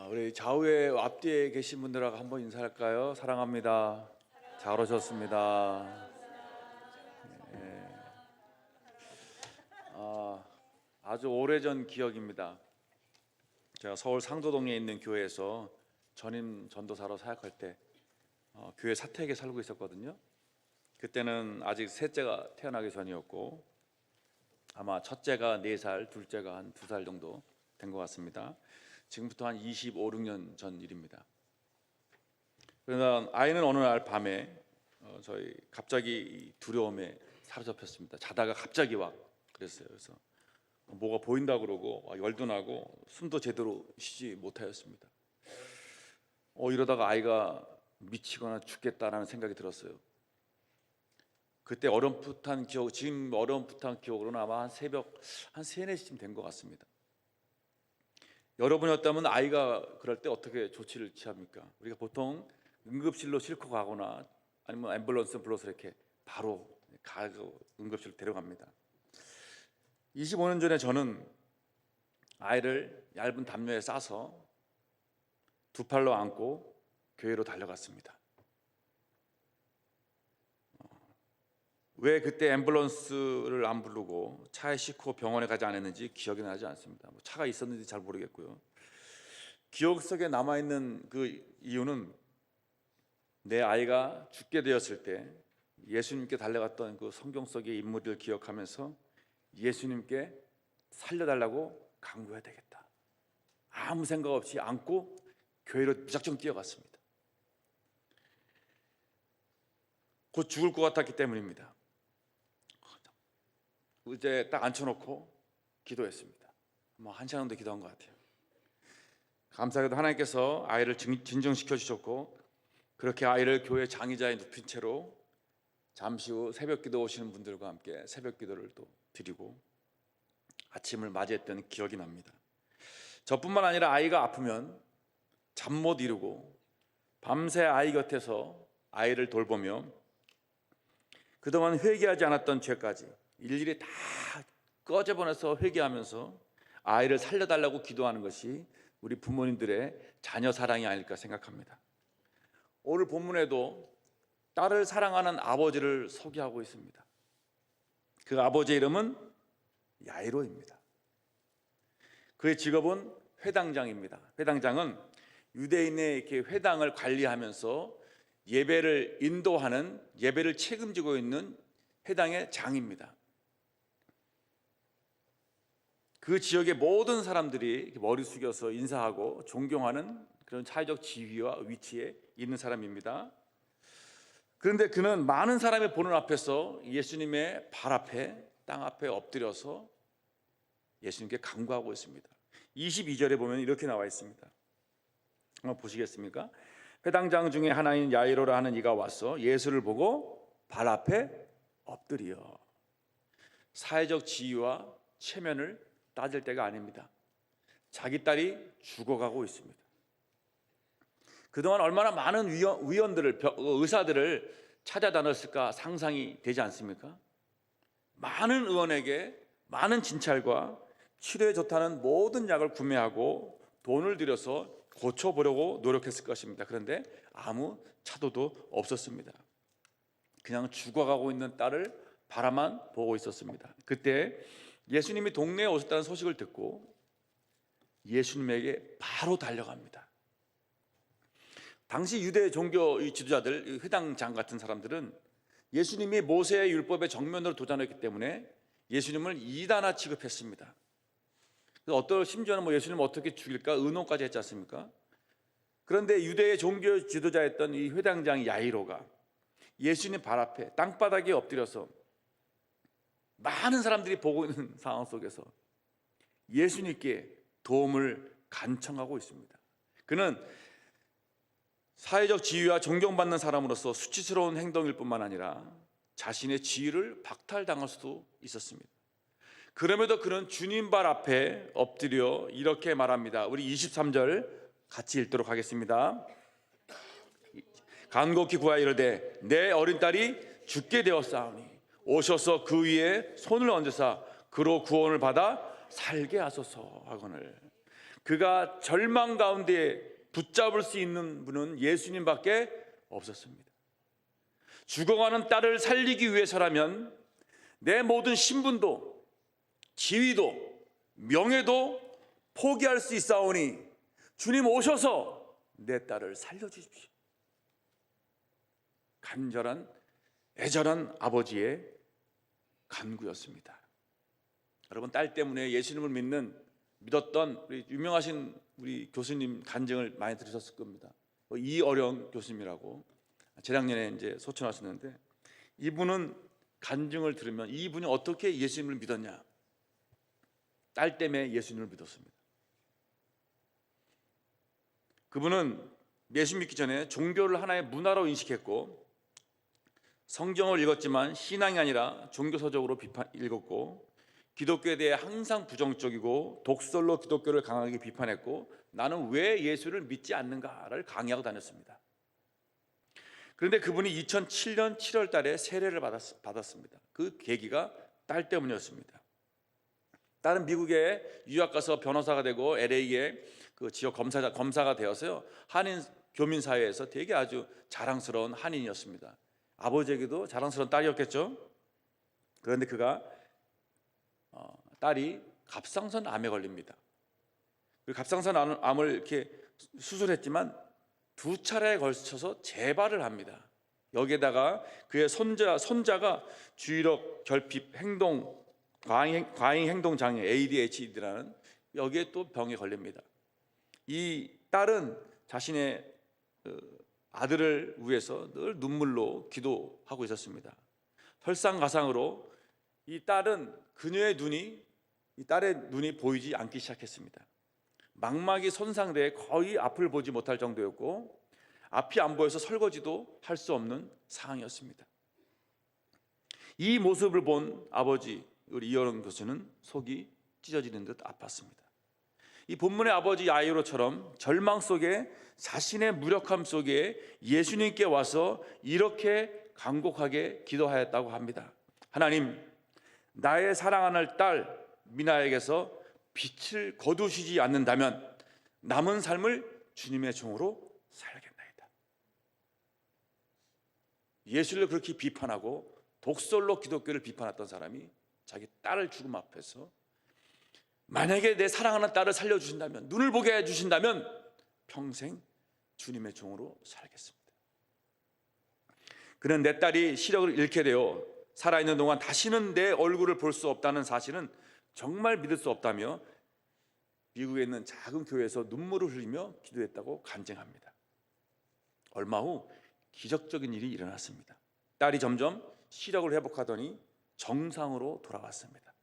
우리 좌우에 앞뒤에 계신 분들하고 한번 인사할까요? 사랑합니다. 잘 오셨습니다. 예. 아주 오래전 기억입니다. 제가 서울 상도동에 있는 교회에서 전임 전도사로 사역할 때 교회 사택에 살고 있었거든요. 그때는 아직 셋째가 태어나기 전이었고 아마 첫째가 4살, 둘째가 한 2살 정도 된 것 같습니다. 지금부터 한 25, 6년 전 일입니다. 그러나 아이는 어느 날 밤에 저희 갑자기 두려움에 사로잡혔습니다. 자다가 갑자기 와 그랬어요. 그래서 뭐가 보인다 그러고 열도 나고 숨도 제대로 쉬지 못하였습니다. 이러다가 아이가 미치거나 죽겠다라는 생각이 들었어요. 그때 어렴풋한 기억, 지금 어렴풋한 기억으로는 아마 한 새벽 한 3, 4시쯤 된 것 같습니다. 여러분이었다면 아이가 그럴 때 어떻게 조치를 취합니까? 우리가 보통 응급실로 싣고 가거나 아니면 앰뷸런스 불러서 이렇게 바로 가고 응급실로 데려갑니다. 25년 전에 저는 아이를 얇은 담요에 싸서 2팔로 안고 교회로 달려갔습니다. 왜 그때 앰뷸런스를 안 부르고 차에 싣고 병원에 가지 않았는지 기억이 나지 않습니다. 차가 있었는지 잘 모르겠고요. 기억 속에 남아있는 그 이유는 내 아이가 죽게 되었을 때 예수님께 달려갔던 그 성경 속의 인물을 기억하면서 예수님께 살려달라고 간구해야 되겠다. 아무 생각 없이 안고 교회로 무작정 뛰어갔습니다. 곧 죽을 것 같았기 때문입니다. 의자에 딱 앉혀놓고 기도했습니다. 뭐 1시간 정도 기도한 것 같아요. 감사하게도 하나님께서 아이를 진정시켜 주셨고 그렇게 아이를 교회 장의자에 눕힌 채로 잠시 후 새벽 기도 오시는 분들과 함께 새벽 기도를 또 드리고 아침을 맞이했던 기억이 납니다. 저뿐만 아니라 아이가 아프면 잠 못 이루고 밤새 아이 곁에서 아이를 돌보며 그동안 회개하지 않았던 죄까지 일일이 다 꺼져보내서 회개하면서 아이를 살려달라고 기도하는 것이 우리 부모님들의 자녀 사랑이 아닐까 생각합니다. 오늘 본문에도 딸을 사랑하는 아버지를 소개하고 있습니다. 그 아버지의 이름은 야이로입니다. 그의 직업은 회당장입니다. 회당장은 유대인의 이렇게 회당을 관리하면서 예배를 인도하는, 예배를 책임지고 있는 회당의 장입니다. 그 지역의 모든 사람들이 머리 숙여서 인사하고 존경하는 그런 사회적 지위와 위치에 있는 사람입니다. 그런데 그는 많은 사람이 보는 앞에서 예수님의 발 앞에, 땅 앞에 엎드려서 예수님께 간구하고 있습니다. 22절에 보면 이렇게 나와 있습니다. 한번 보시겠습니까? 회당장 중에 하나인 야이로라 하는 이가 와서 예수를 보고 발 앞에 엎드려. 사회적 지위와 체면을 따질 때가 아닙니다. 자기 딸이 죽어가고 있습니다. 그동안 얼마나 많은 의원들을, 의사들을 찾아다녔을까 상상이 되지 않습니까? 많은 의원에게 많은 진찰과 치료에 좋다는 모든 약을 구매하고 돈을 들여서 고쳐보려고 노력했을 것입니다. 그런데 아무 차도도 없었습니다. 그냥 죽어가고 있는 딸을 바라만 보고 있었습니다. 그때 예수님이 동네에 오셨다는 소식을 듣고 예수님에게 바로 달려갑니다. 당시 유대 종교 지도자들, 회당장 같은 사람들은 예수님이 모세의 율법에 정면으로 도전했기 때문에 예수님을 이단아 취급했습니다. 심지어는 예수님을 어떻게 죽일까 의논까지 했지 않습니까? 그런데 유대의 종교 지도자였던 이 회당장 야이로가 예수님 발 앞에 땅바닥에 엎드려서 많은 사람들이 보고 있는 상황 속에서 예수님께 도움을 간청하고 있습니다. 그는 사회적 지위와 존경받는 사람으로서 수치스러운 행동일 뿐만 아니라 자신의 지위를 박탈당할 수도 있었습니다. 그럼에도 그는 주님 발 앞에 엎드려 이렇게 말합니다. 우리 23절 같이 읽도록 하겠습니다. 간곡히 구하여 이르되 내 어린 딸이 죽게 되었사오니 오셔서 그 위에 손을 얹으사 그로 구원을 받아 살게 하소서 하거늘. 그가 절망 가운데 붙잡을 수 있는 분은 예수님밖에 없었습니다. 죽어가는 딸을 살리기 위해서라면 내 모든 신분도 지위도 명예도 포기할 수 있사오니 주님 오셔서 내 딸을 살려주십시오. 간절한 애절한 아버지의 간구였습니다. 여러분, 딸 때문에 예수님을 믿었던 우리 유명하신 우리 교수님 간증을 많이 들으셨을 겁니다. 이어령 교수님이라고 재작년에 이제 소천하셨는데, 이분은 간증을 들으면 이분이 어떻게 예수님을 믿었냐? 딸 때문에 예수님을 믿었습니다. 그분은 예수 믿기 전에 종교를 하나의 문화로 인식했고, 성경을 읽었지만 신앙이 아니라 종교서적으로 읽었고, 기독교에 대해 항상 부정적이고 독설로 기독교를 강하게 비판했고, 나는 왜 예수를 믿지 않는가를 강의하고 다녔습니다. 그런데 그분이 2007년 7월 달에 세례를 받았습니다. 그 계기가 딸 때문이었습니다. 딸은 미국에 유학 가서 변호사가 되고 LA에 그 지역 검사가 되어서요, 한인 교민 사회에서 되게 아주 자랑스러운 한인이었습니다. 아버지에게도 자랑스러운 딸이었겠죠. 그런데 그가 딸이 갑상선 암에 걸립니다. 그 갑상선 암을 이렇게 수술했지만 2차례에 걸쳐서 재발을 합니다. 여기에다가 그의 손자가 주의력 결핍 행동 과잉 행동 장애 ADHD라는 여기에 또 병에 걸립니다. 이 딸은 자신의 아들을 위해서 늘 눈물로 기도하고 있었습니다. 설상가상으로 이 딸은 이 딸의 눈이 보이지 않기 시작했습니다. 망막이 손상돼 거의 앞을 보지 못할 정도였고, 앞이 안 보여서 설거지도 할 수 없는 상황이었습니다. 이 모습을 본 아버지 우리 이어령 교수는 속이 찢어지는 듯 아팠습니다. 이 본문의 아버지 야이로처럼 절망 속에 자신의 무력함 속에 예수님께 와서 이렇게 간곡하게 기도하였다고 합니다. 하나님, 나의 사랑하는 딸 미나에게서 빛을 거두시지 않는다면 남은 삶을 주님의 종으로 살겠나이다. 예수를 그렇게 비판하고 독설로 기독교를 비판했던 사람이 자기 딸을 죽음 앞에서 만약에 내 사랑하는 딸을 살려주신다면, 눈을 보게 해주신다면 평생 주님의 종으로 살겠습니다. 그는 내 딸이 시력을 잃게 되어 살아있는 동안 다시는 내 얼굴을 볼 수 없다는 사실은 정말 믿을 수 없다며 미국에 있는 작은 교회에서 눈물을 흘리며 기도했다고 간증합니다. 얼마 후 기적적인 일이 일어났습니다. 딸이 점점 시력을 회복하더니 정상으로 돌아왔습니다.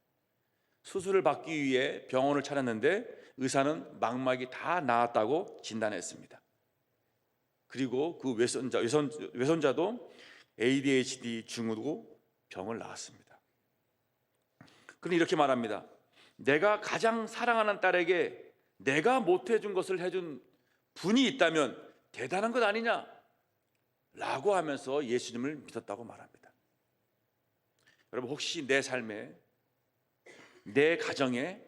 수술을 받기 위해 병원을 찾았는데 의사는 망막이 다 나았다고 진단했습니다. 그리고 그 외손자도 ADHD 증후로 병을 낳았습니다. 그는 이렇게 말합니다. 내가 가장 사랑하는 딸에게 내가 못해준 것을 해준 분이 있다면 대단한 것 아니냐? 라고 하면서 예수님을 믿었다고 말합니다. 여러분, 혹시 내 삶에, 내 가정에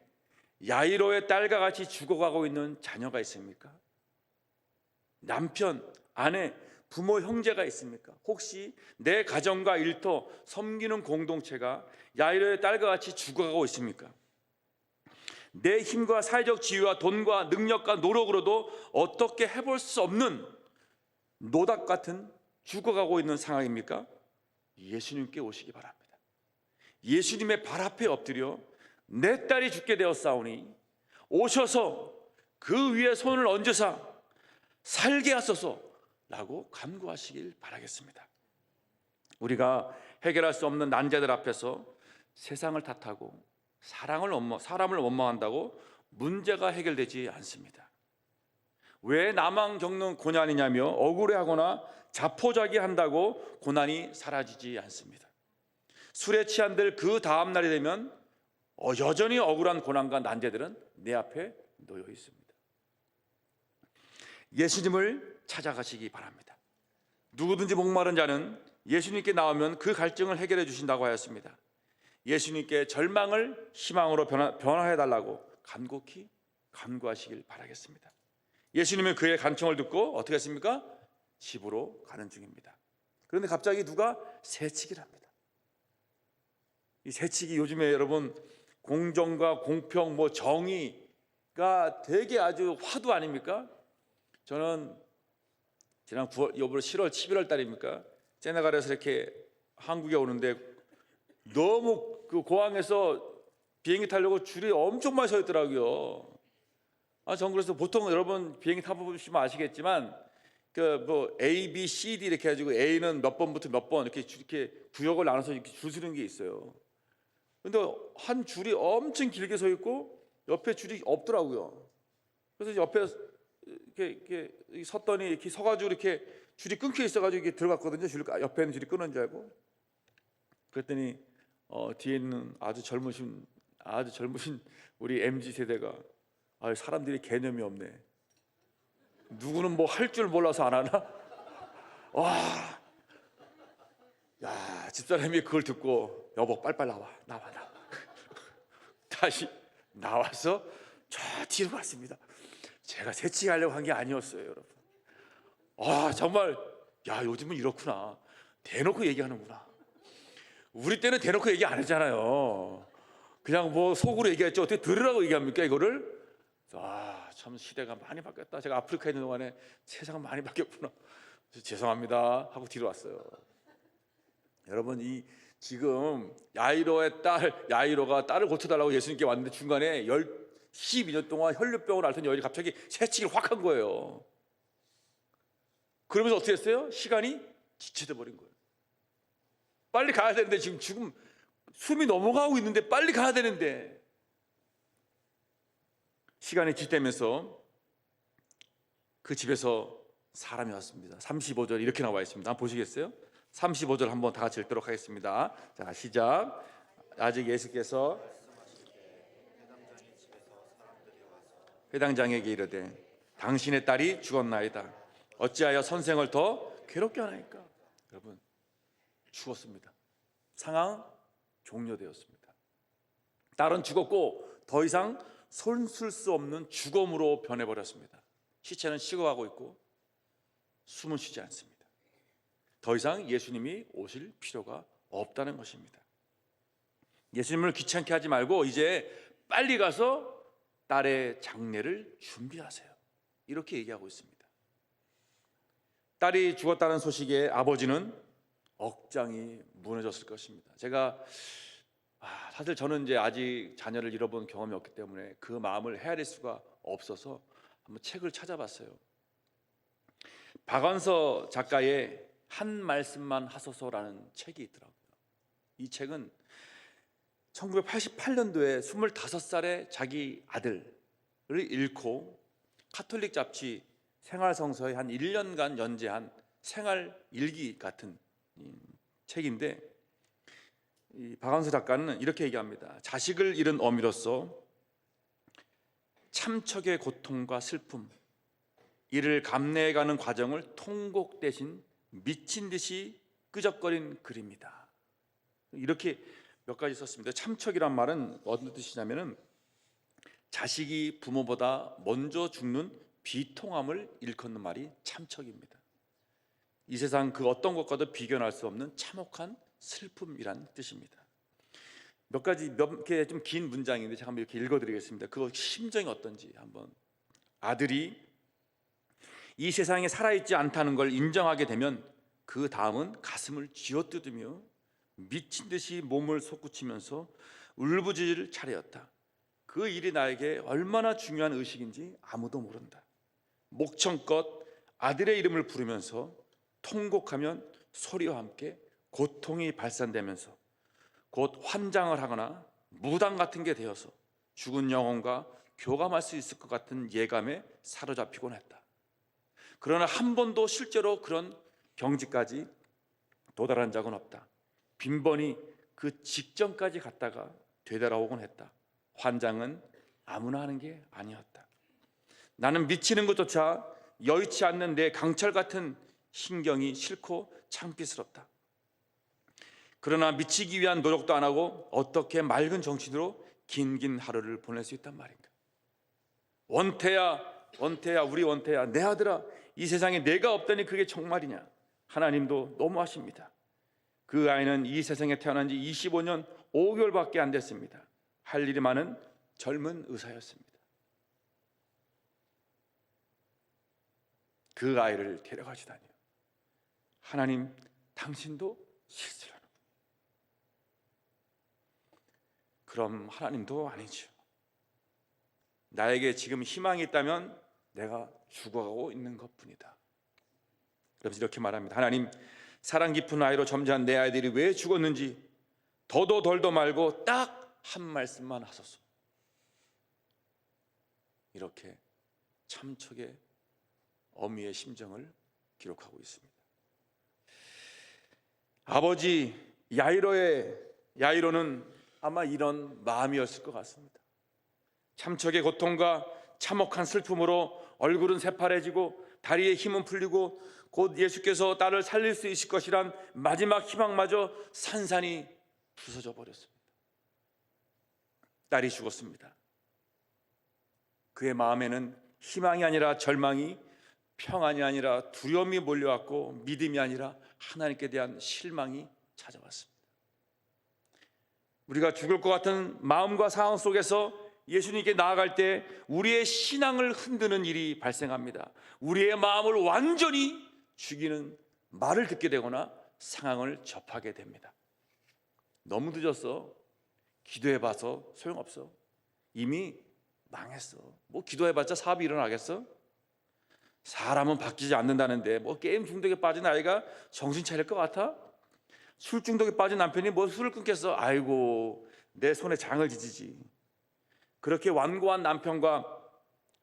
야이로의 딸과 같이 죽어가고 있는 자녀가 있습니까? 남편, 아내, 부모, 형제가 있습니까? 혹시 내 가정과 일터, 섬기는 공동체가 야이로의 딸과 같이 죽어가고 있습니까? 내 힘과 사회적 지위와 돈과 능력과 노력으로도 어떻게 해볼 수 없는 노닥 같은 죽어가고 있는 상황입니까? 예수님께 오시기 바랍니다. 예수님의 발 앞에 엎드려 내 딸이 죽게 되었사오니 오셔서 그 위에 손을 얹으사 살게 하소서 라고 간구하시길 바라겠습니다. 우리가 해결할 수 없는 난제들 앞에서 세상을 탓하고 사람을 원망한다고 문제가 해결되지 않습니다. 왜 나만 겪는 고난이냐며 억울해하거나 자포자기한다고 고난이 사라지지 않습니다. 술에 취한들 그 다음 날이 되면 여전히 억울한 고난과 난제들은 내 앞에 놓여 있습니다. 예수님을 찾아가시기 바랍니다. 누구든지 목마른 자는 예수님께 나오면 그 갈증을 해결해 주신다고 하였습니다. 예수님께 절망을 희망으로 변화해 달라고 간곡히 간구하시길 바라겠습니다. 예수님은 그의 간청을 듣고 어떻게 했습니까? 집으로 가는 중입니다. 그런데 갑자기 누가 새치기를 합니다. 이 새치기, 요즘에 여러분 공정과 공평, 정의가 되게 아주 화두 아닙니까? 저는 지난 10월 11월 달입니까? 세네갈에서 이렇게 한국에 오는데 너무 그 공항에서 비행기 타려고 줄이 엄청 많이 서 있더라고요. 전 그래서 보통 여러분 비행기 타보시면 아시겠지만 A, B, C, D 이렇게 해가지고 A는 몇 번부터 몇 번 이렇게 구역을 나눠서 이렇게 줄 서는 게 있어요. 근데 한 줄이 엄청 길게 서 있고 옆에 줄이 없더라고요. 그래서 옆에 이렇게 섰더니 이렇게 서가지고 이렇게 줄이 끊겨 있어가지고 이렇게 들어갔거든요. 옆에 있는 줄이 끊은 줄 알고. 그랬더니 뒤에 있는 아주 젊으신 우리 MZ 세대가 사람들이 개념이 없네. 누구는 뭐 할 줄 몰라서 안 하나? 와, 야, 집사람이 그걸 듣고 여보 빨리빨리 나와. 다시 나와서 저 뒤로 갔습니다. 제가 새치기하려고 한 게 아니었어요, 여러분. 정말 요즘은 이렇구나. 대놓고 얘기하는구나. 우리 때는 대놓고 얘기 안 했잖아요. 그냥 속으로 얘기했죠. 어떻게 들으라고 얘기합니까, 이거를? 참 시대가 많이 바뀌었다. 제가 아프리카에 있는 동안에 세상은 많이 바뀌었구나. 죄송합니다 하고 뒤로 왔어요. 여러분, 지금 야이로가 딸을 고쳐달라고 예수님께 왔는데 중간에 12년 동안 혈류병을 앓던 여인이 갑자기 새치기를 확 한 거예요. 그러면서 어떻게 했어요? 시간이 지체돼 버린 거예요. 빨리 가야 되는데 지금 숨이 넘어가고 있는데 빨리 가야 되는데 시간이 지체되면서 그 집에서 사람이 왔습니다. 35절 이렇게 나와 있습니다. 한번 보시겠어요? 35절 한번 다 같이 읽도록 하겠습니다. 자, 시작. 아직 예수께서 회당장에게 이르되 당신의 딸이 죽었나이다. 어찌하여 선생을 더 괴롭게 하나이까? 여러분, 죽었습니다. 상황 종료되었습니다. 딸은 죽었고 더 이상 손쓸 수 없는 죽음으로 변해버렸습니다. 시체는 식어가고 있고 숨은 쉬지 않습니다. 더 이상 예수님이 오실 필요가 없다는 것입니다. 예수님을 귀찮게 하지 말고 이제 빨리 가서 딸의 장례를 준비하세요. 이렇게 얘기하고 있습니다. 딸이 죽었다는 소식에 아버지는 억장이 무너졌을 것입니다. 제가 사실 저는 이제 아직 자녀를 잃어본 경험이 없기 때문에 그 마음을 헤아릴 수가 없어서 한번 책을 찾아봤어요. 박완서 작가의 한 말씀만 하소서라는 책이 있더라고요. 이 책은 1988년도에 25살의 자기 아들을 잃고 카톨릭 잡지 생활성서에 한 1년간 연재한 생활 일기 같은 책인데, 이 박완서 작가는 이렇게 얘기합니다. 자식을 잃은 어미로서 참척의 고통과 슬픔, 이를 감내해가는 과정을 통곡 대신 미친 듯이 끄적거린 글입니다. 이렇게 몇 가지 썼습니다. 참척이란 말은 어떤 뜻이냐면은 자식이 부모보다 먼저 죽는 비통함을 일컫는 말이 참척입니다. 이 세상 그 어떤 것과도 비교할 수 없는 참혹한 슬픔이란 뜻입니다. 몇 개 좀 긴 문장인데 제가 한번 이렇게 읽어드리겠습니다. 그 심정이 어떤지 한번. 아들이 이 세상에 살아있지 않다는 걸 인정하게 되면 그 다음은 가슴을 쥐어뜯으며 미친 듯이 몸을 솟구치면서 울부짖을 차례였다. 그 일이 나에게 얼마나 중요한 의식인지 아무도 모른다. 목청껏 아들의 이름을 부르면서 통곡하면 소리와 함께 고통이 발산되면서 곧 환장을 하거나 무당 같은 게 되어서 죽은 영혼과 교감할 수 있을 것 같은 예감에 사로잡히곤 했다. 그러나 한 번도 실제로 그런 경지까지 도달한 적은 없다. 빈번히 그 직전까지 갔다가 되돌아오곤 했다. 환장은 아무나 하는 게 아니었다. 나는 미치는 것조차 여의치 않는 내 강철 같은 신경이 싫고 창피스럽다. 그러나 미치기 위한 노력도 안 하고 어떻게 맑은 정신으로 긴긴 하루를 보낼 수 있단 말인가? 원태야, 원태야, 우리 원태야, 내 아들아, 이 세상에 내가 없다니 그게 정말이냐. 하나님도 너무하십니다. 그 아이는 이 세상에 태어난 지 25년 5개월밖에 안 됐습니다. 할 일이 많은 젊은 의사였습니다. 그 아이를 데려가시다니요. 하나님, 당신도 실수를 하는 분. 그럼 하나님도 아니죠. 나에게 지금 희망이 있다면 내가 죽어가고 있는 것뿐이다. 그래서 이렇게 말합니다. 하나님, 사랑 깊은 아이로 점잖은 내 아이들이 왜 죽었는지 더도 덜도 말고 딱 한 말씀만 하소서. 이렇게 참척의 어미의 심정을 기록하고 있습니다. 아버지 야이로는 아마 이런 마음이었을 것 같습니다. 참척의 고통과 참혹한 슬픔으로 얼굴은 새파래지고 다리에 힘은 풀리고 곧 예수께서 딸을 살릴 수 있을 것이란 마지막 희망마저 산산이 부서져 버렸습니다. 딸이 죽었습니다. 그의 마음에는 희망이 아니라 절망이, 평안이 아니라 두려움이 몰려왔고 믿음이 아니라 하나님께 대한 실망이 찾아왔습니다. 우리가 죽을 것 같은 마음과 상황 속에서 예수님께 나아갈 때 우리의 신앙을 흔드는 일이 발생합니다. 우리의 마음을 완전히 죽이는 말을 듣게 되거나 상황을 접하게 됩니다. 너무 늦었어. 기도해봐서 소용없어. 이미 망했어. 뭐 기도해봤자 사업이 일어나겠어? 사람은 바뀌지 않는다는데 뭐 게임 중독에 빠진 아이가 정신 차릴 것 같아? 술 중독에 빠진 남편이 뭐 술을 끊겠어? 아이고, 내 손에 장을 지지지. 그렇게 완고한 남편과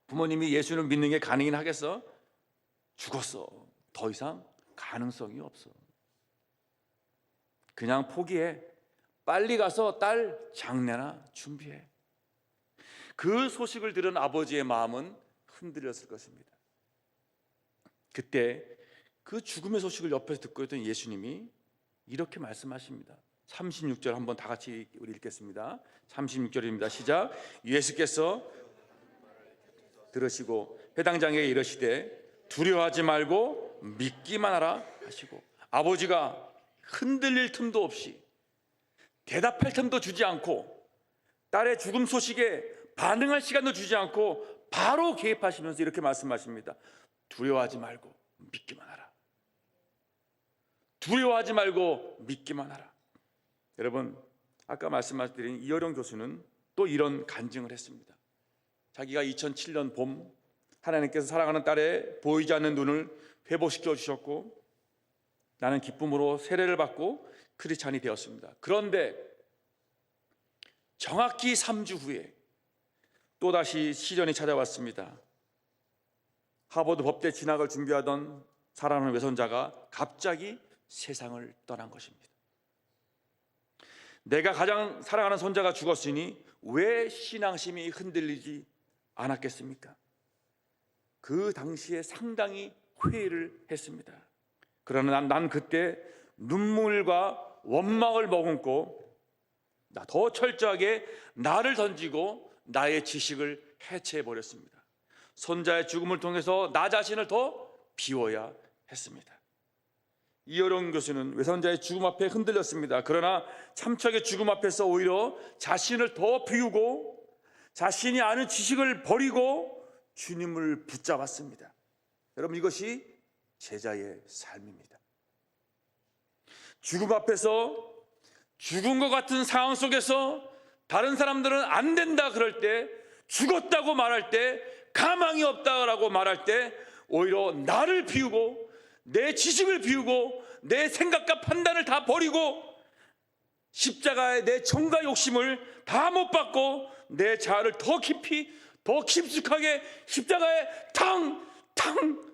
부모님이 예수를 믿는 게 가능이긴 하겠어? 죽었어. 더 이상 가능성이 없어. 그냥 포기해. 빨리 가서 딸 장례나 준비해. 그 소식을 들은 아버지의 마음은 흔들렸을 것입니다. 그때 그 죽음의 소식을 옆에서 듣고 있던 예수님이 이렇게 말씀하십니다. 36절 한번 다 같이 우리 읽겠습니다. 36절입니다. 시작. 예수께서 들으시고 회당장에게 이르시되 두려워하지 말고 믿기만 하라 하시고, 아버지가 흔들릴 틈도 없이 대답할 틈도 주지 않고 딸의 죽음 소식에 반응할 시간도 주지 않고 바로 개입하시면서 이렇게 말씀하십니다. 두려워하지 말고 믿기만 하라. 두려워하지 말고 믿기만 하라. 여러분, 아까 말씀드린 이어령 교수는 또 이런 간증을 했습니다. 자기가 2007년 봄 하나님께서 사랑하는 딸의 보이지 않는 눈을 회복시켜 주셨고 나는 기쁨으로 세례를 받고 크리스찬이 되었습니다. 그런데 정확히 3주 후에 또다시 시련이 찾아왔습니다. 하버드 법대 진학을 준비하던 사랑하는 외손자가 갑자기 세상을 떠난 것입니다. 내가 가장 사랑하는 손자가 죽었으니 왜 신앙심이 흔들리지 않았겠습니까? 그 당시에 상당히 회의를 했습니다. 그러나 난 그때 눈물과 원망을 머금고 더 철저하게 나를 던지고 나의 지식을 해체해버렸습니다. 손자의 죽음을 통해서 나 자신을 더 비워야 했습니다. 이어령 교수는 외손자의 죽음 앞에 흔들렸습니다. 그러나 참척의 죽음 앞에서 오히려 자신을 더 비우고 자신이 아는 지식을 버리고 주님을 붙잡았습니다. 여러분, 이것이 제자의 삶입니다. 죽음 앞에서 죽은 것 같은 상황 속에서 다른 사람들은 안 된다 그럴 때, 죽었다고 말할 때, 가망이 없다라고 말할 때 오히려 나를 비우고 내 지식을 비우고 내 생각과 판단을 다 버리고 십자가에 내 정과 욕심을 다 못 받고 내 자아를 더 깊이 더 깊숙하게 십자가에 탕 박는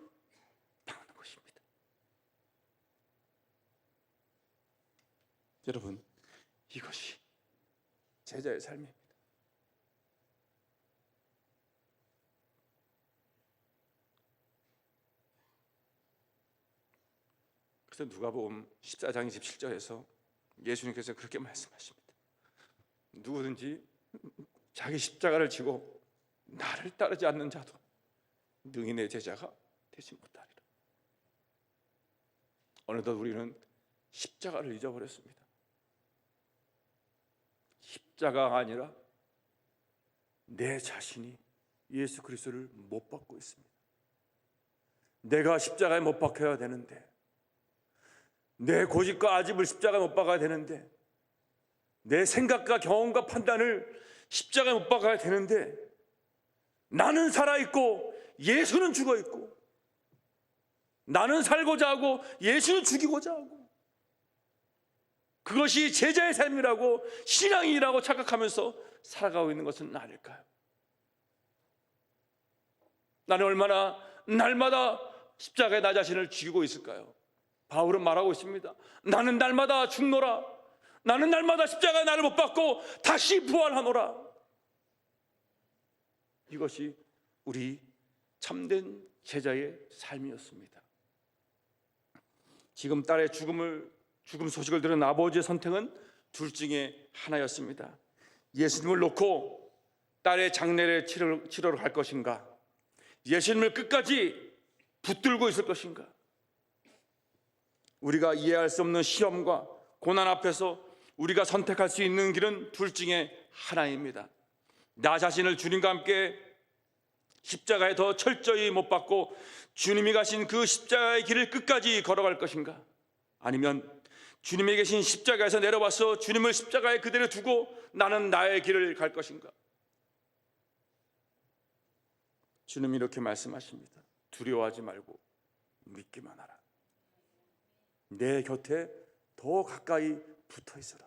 것입니다. 여러분, 이것이 제자의 삶입니다. 그래서 누가복음 14장 27절에서 예수님께서 그렇게 말씀하십니다. 누구든지 자기 십자가를 지고 나를 따르지 않는 자도 능히 내 제자가 되지 못하리라. 어느덧 우리는 십자가를 잊어버렸습니다. 십자가가 아니라 내 자신이 예수 그리스도를 못 박고 있습니다. 내가 십자가에 못 박혀야 되는데, 내 고집과 아집을 십자가에 못 박아야 되는데, 내 생각과 경험과 판단을 십자가에 못 박아야 되는데, 나는 살아있고 예수는 죽어있고, 나는 살고자 하고 예수는 죽이고자 하고, 그것이 제자의 삶이라고 신앙이라고 착각하면서 살아가고 있는 것은 아닐까요? 나는 얼마나 날마다 십자가에 나 자신을 죽이고 있을까요? 바울은 말하고 있습니다. 나는 날마다 죽노라. 나는 날마다 십자가에 나를 못 박고 다시 부활하노라. 이것이 우리 참된 제자의 삶이었습니다. 지금 딸의 죽음 소식을 들은 아버지의 선택은 둘 중에 하나였습니다. 예수님을 놓고 딸의 장례를 치러러 갈 것인가, 예수님을 끝까지 붙들고 있을 것인가. 우리가 이해할 수 없는 시험과 고난 앞에서 우리가 선택할 수 있는 길은 둘 중에 하나입니다. 나 자신을 주님과 함께 십자가에 더 철저히 못 박고 주님이 가신 그 십자가의 길을 끝까지 걸어갈 것인가, 아니면 주님이 계신 십자가에서 내려와서 주님을 십자가에 그대로 두고 나는 나의 길을 갈 것인가. 주님이 이렇게 말씀하십니다. 두려워하지 말고 믿기만 하라. 내 곁에 더 가까이 붙어 있어라.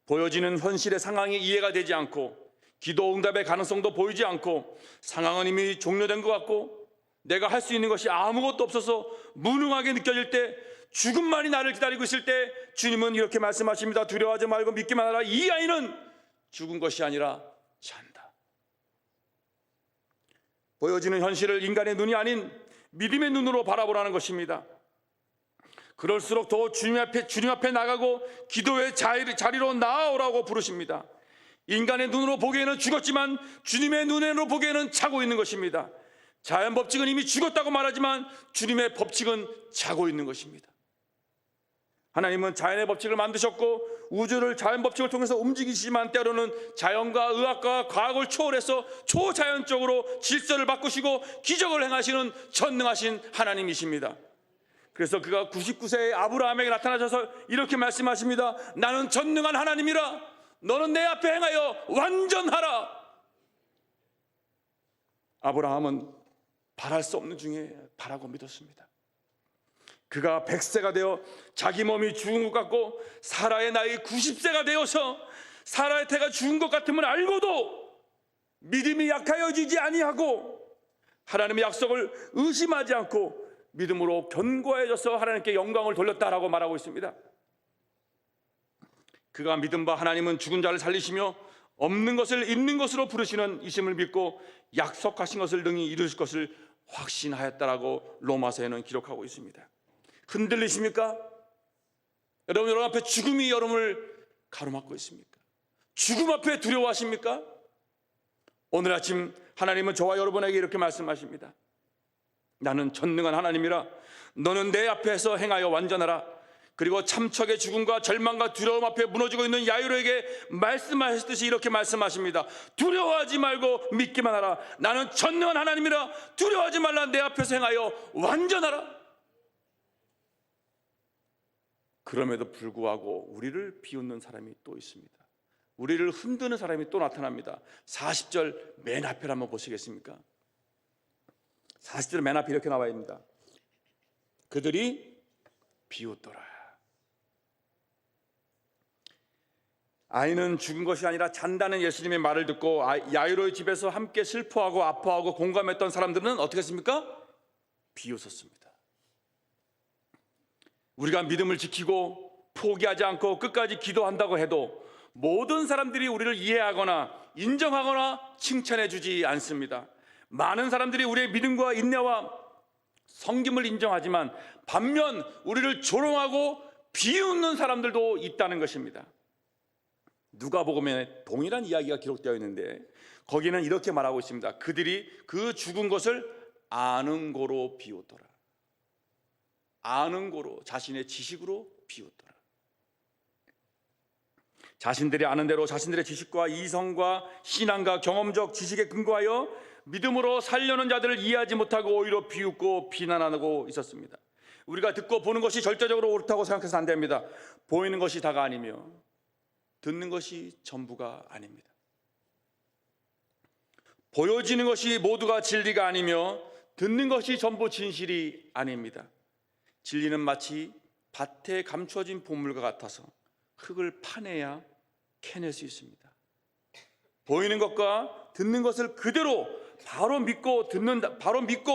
보여지는 현실의 상황이 이해가 되지 않고 기도 응답의 가능성도 보이지 않고 상황은 이미 종료된 것 같고 내가 할 수 있는 것이 아무것도 없어서 무능하게 느껴질 때, 죽음만이 나를 기다리고 있을 때 주님은 이렇게 말씀하십니다. 두려워하지 말고 믿기만 하라. 이 아이는 죽은 것이 아니라 잔다. 보여지는 현실을 인간의 눈이 아닌 믿음의 눈으로 바라보라는 것입니다. 그럴수록 더 주님 앞에 나가고 기도의 자리로 나아오라고 부르십니다. 인간의 눈으로 보기에는 죽었지만 주님의 눈으로 보기에는 자고 있는 것입니다. 자연 법칙은 이미 죽었다고 말하지만 주님의 법칙은 자고 있는 것입니다. 하나님은 자연의 법칙을 만드셨고 우주를 자연 법칙을 통해서 움직이시지만 때로는 자연과 의학과 과학을 초월해서 초자연적으로 질서를 바꾸시고 기적을 행하시는 전능하신 하나님이십니다. 그래서 그가 99세의 아브라함에게 나타나셔서 이렇게 말씀하십니다. 나는 전능한 하나님이라. 너는 내 앞에 행하여 완전하라. 아브라함은 바랄 수 없는 중에 바라고 믿었습니다. 그가 100세가 되어 자기 몸이 죽은 것 같고 사라의 나이 90세가 되어서 사라의 태가 죽은 것 같음을 알고도 믿음이 약하여지지 아니하고 하나님의 약속을 의심하지 않고 믿음으로 견고해져서 하나님께 영광을 돌렸다라고 말하고 있습니다. 그가 믿음 바 하나님은 죽은 자를 살리시며 없는 것을 있는 것으로 부르시는 이심을 믿고 약속하신 것을 능히 이루실 것을 확신하였다라고 로마서에는 기록하고 있습니다. 흔들리십니까? 여러분 앞에 죽음이 여러분을 가로막고 있습니까? 죽음 앞에 두려워하십니까? 오늘 아침 하나님은 저와 여러분에게 이렇게 말씀하십니다. 나는 전능한 하나님이라. 너는 내 앞에서 행하여 완전하라. 그리고 참척의 죽음과 절망과 두려움 앞에 무너지고 있는 야이로에게 말씀하셨듯이 이렇게 말씀하십니다. 두려워하지 말고 믿기만 하라. 나는 전능한 하나님이라. 두려워하지 말라. 내 앞에서 행하여 완전하라. 그럼에도 불구하고 우리를 비웃는 사람이 또 있습니다. 우리를 흔드는 사람이 또 나타납니다. 40절 맨 앞에 한번 보시겠습니까? 40절 맨 앞에 이렇게 나와 있습니다. 그들이 비웃더라. 아이는 죽은 것이 아니라 잔다는 예수님의 말을 듣고 야이로의 집에서 함께 슬퍼하고 아파하고 공감했던 사람들은 어떻게 했습니까? 비웃었습니다. 우리가 믿음을 지키고 포기하지 않고 끝까지 기도한다고 해도 모든 사람들이 우리를 이해하거나 인정하거나 칭찬해 주지 않습니다. 많은 사람들이 우리의 믿음과 인내와 섬김을 인정하지만 반면 우리를 조롱하고 비웃는 사람들도 있다는 것입니다. 누가복음에 동일한 이야기가 기록되어 있는데 거기는 이렇게 말하고 있습니다. 그들이 그 죽은 것을 아는 고로 비웃더라. 아는 고로, 자신의 지식으로 비웃더라. 자신들이 아는 대로 자신들의 지식과 이성과 신앙과 경험적 지식에 근거하여 믿음으로 살려는 자들을 이해하지 못하고 오히려 비웃고 비난하고 있었습니다. 우리가 듣고 보는 것이 절대적으로 옳다고 생각해서 안 됩니다. 보이는 것이 다가 아니며 듣는 것이 전부가 아닙니다. 보여지는 것이 모두가 진리가 아니며 듣는 것이 전부 진실이 아닙니다. 진리는 마치 밭에 감추어진 보물과 같아서 흙을 파내야 캐낼 수 있습니다. 보이는 것과 듣는 것을 그대로 바로 믿고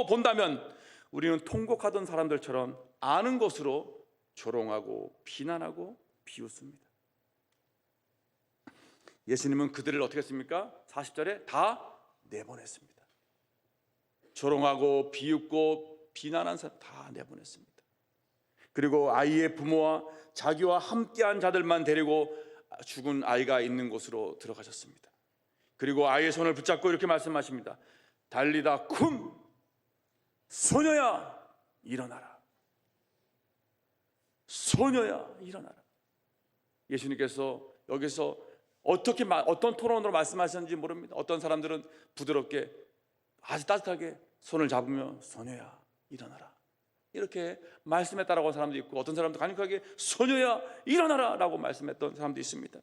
본다면 우리는 통곡하던 사람들처럼 아는 것으로 조롱하고 비난하고 비웃습니다. 예수님은 그들을 어떻게 했습니까? 40절에 다 내보냈습니다. 조롱하고 비웃고 비난한 사람 다 내보냈습니다. 그리고 아이의 부모와 자기와 함께한 자들만 데리고 죽은 아이가 있는 곳으로 들어가셨습니다. 그리고 아이의 손을 붙잡고 이렇게 말씀하십니다. 달리다 쿰, 소녀야 일어나라. 소녀야 일어나라. 예수님께서 여기서 어떤 토론으로 말씀하셨는지 모릅니다. 어떤 사람들은 부드럽게 아주 따뜻하게 손을 잡으며 소녀야 일어나라 이렇게 말씀했다라고 하는 사람도 있고, 어떤 사람도 강력하게 소녀야 일어나라 라고 말씀했던 사람도 있습니다.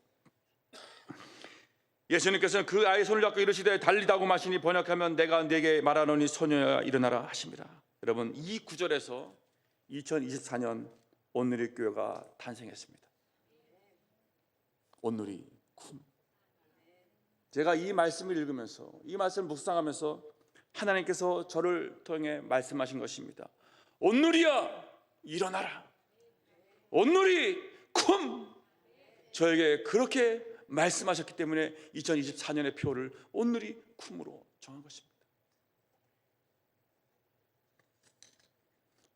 예수님께서는 그 아이의 손을 잡고 이르시되 달리다고 마시니 번역하면 내가 네게 말하노니 소녀야 일어나라 하십니다. 여러분, 이 구절에서 2024년 온누리 교회가 탄생했습니다. 온누리 쿰. 제가 이 말씀을 읽으면서, 이 말씀을 묵상하면서 하나님께서 저를 통해 말씀하신 것입니다. 온누리야 일어나라. 온누리 쿰. 저에게 그렇게 말씀하셨기 때문에 2024년의 표를 온누리 쿰으로 정한 것입니다.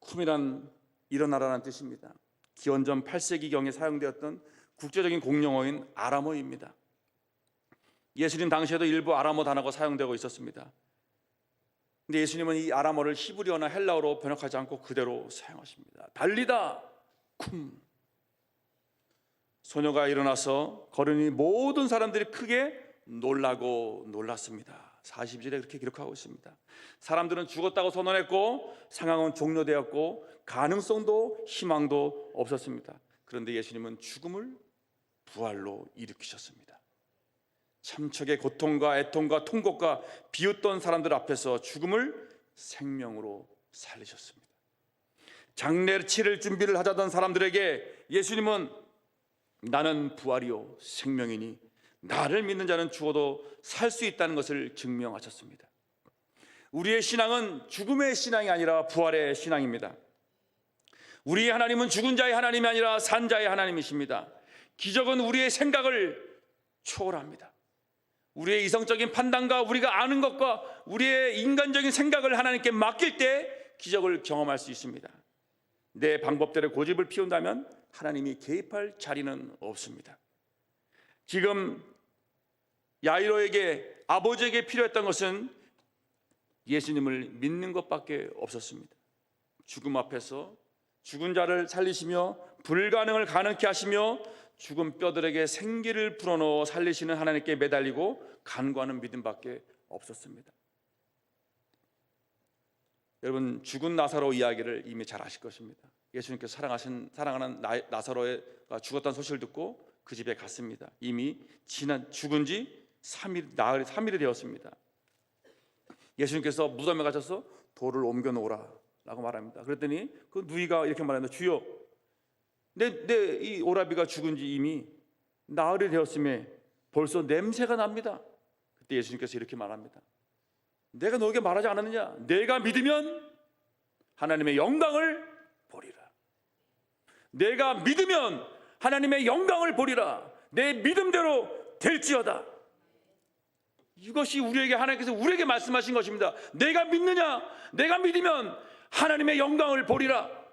쿰이란 일어나라는 뜻입니다. 기원전 8세기경에 사용되었던 국제적인 공용어인 아람어입니다. 예수님 당시에도 일부 아람어 단어가 사용되고 있었습니다. 근데 예수님은 이 아람어를 히브리어나 헬라어로 번역하지 않고 그대로 사용하십니다. 달리다 쿰. 소녀가 일어나서 걸으니 모든 사람들이 크게 놀라고 놀랐습니다. 42절에 그렇게 기록하고 있습니다. 사람들은 죽었다고 선언했고 상황은 종료되었고 가능성도 희망도 없었습니다. 그런데 예수님은 죽음을 부활로 일으키셨습니다. 참척의 고통과 애통과 통곡과 비웃던 사람들 앞에서 죽음을 생명으로 살리셨습니다. 장례를 치를 준비를 하자던 사람들에게 예수님은 나는 부활이요 생명이니 나를 믿는 자는 죽어도 살 수 있다는 것을 증명하셨습니다. 우리의 신앙은 죽음의 신앙이 아니라 부활의 신앙입니다. 우리의 하나님은 죽은 자의 하나님이 아니라 산 자의 하나님이십니다. 기적은 우리의 생각을 초월합니다. 우리의 이성적인 판단과 우리가 아는 것과 우리의 인간적인 생각을 하나님께 맡길 때 기적을 경험할 수 있습니다. 내 방법대로 고집을 피운다면 하나님이 개입할 자리는 없습니다. 지금 야이로에게, 아버지에게 필요했던 것은 예수님을 믿는 것밖에 없었습니다. 죽음 앞에서 죽은 자를 살리시며 불가능을 가능케 하시며 죽은 뼈들에게 생기를 불어넣어 살리시는 하나님께 매달리고 간구하는 믿음밖에 없었습니다. 여러분, 죽은 나사로 이야기를 이미 잘 아실 것입니다. 예수님께서 사랑하는 나사로가 죽었다는 소식을 듣고 그 집에 갔습니다. 이미 죽은 지 3일이 되었습니다. 예수님께서 무덤에 가셔서 돌을 옮겨 놓으라 라고 말합니다. 그랬더니 그 누이가 이렇게 말합니다. 주여, 내 이 오라비가 죽은 지 이미 나흘이 되었음에 벌써 냄새가 납니다. 그때 예수님께서 이렇게 말합니다. 내가 너에게 말하지 않았느냐? 내가 믿으면 하나님의 영광을 보리라. 내가 믿으면 하나님의 영광을 보리라. 내 믿음대로 될지어다. 이것이 하나님께서 우리에게 말씀하신 것입니다. 내가 믿느냐? 내가 믿으면 하나님의 영광을 보리라.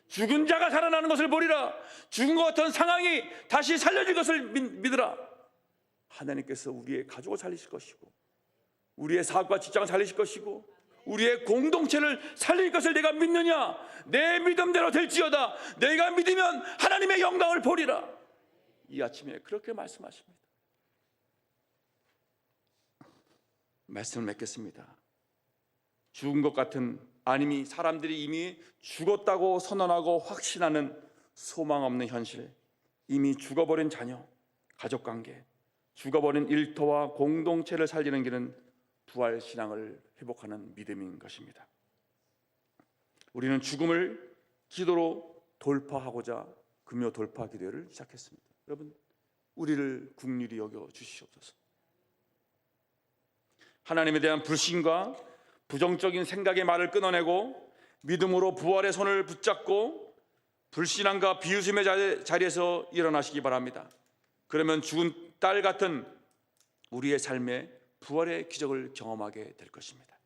죽은 자가 살아나는 것을 보리라. 죽은 것 같은 상황이 다시 살려질 것을 믿으라. 하나님께서 우리의 가족을 살리실 것이고 우리의 사업과 직장을 살리실 것이고 우리의 공동체를 살릴 것을 내가 믿느냐? 내 믿음대로 될지어다. 내가 믿으면 하나님의 영광을 보리라. 이 아침에 그렇게 말씀하십니다. 말씀을 맺겠습니다. 죽은 것 같은, 아니면 사람들이 이미 죽었다고 선언하고 확신하는 소망 없는 현실, 이미 죽어버린 자녀, 가족관계, 죽어버린 일터와 공동체를 살리는 길은 부활 신앙을 회복하는 믿음인 것입니다. 우리는 죽음을 기도로 돌파하고자 금요 돌파 기도를 시작했습니다. 여러분, 우리를 긍휼히 여겨 주시옵소서. 하나님에 대한 불신과 부정적인 생각의 말을 끊어내고 믿음으로 부활의 손을 붙잡고 불신앙과 비웃음의 자리에서 일어나시기 바랍니다. 그러면 죽은 딸 같은 우리의 삶에 부활의 기적을 경험하게 될 것입니다.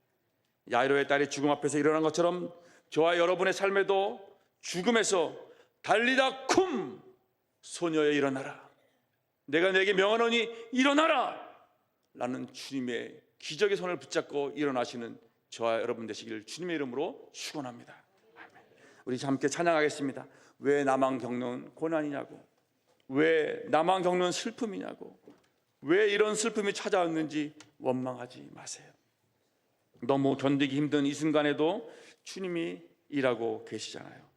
야이로의 딸이 죽음 앞에서 일어난 것처럼 저와 여러분의 삶에도 죽음에서 달리다 쿰, 소녀여 일어나라, 내가 내게 명하노니 일어나라 라는 주님의 기적의 손을 붙잡고 일어나시는 저와 여러분 되시기를 주님의 이름으로 축원합니다. 아멘. 우리 함께 찬양하겠습니다. 왜 나만 겪는 고난이냐고, 왜 나만 겪는 슬픔이냐고, 왜 이런 슬픔이 찾아왔는지 원망하지 마세요. 너무 견디기 힘든 이 순간에도 주님이 일하고 계시잖아요.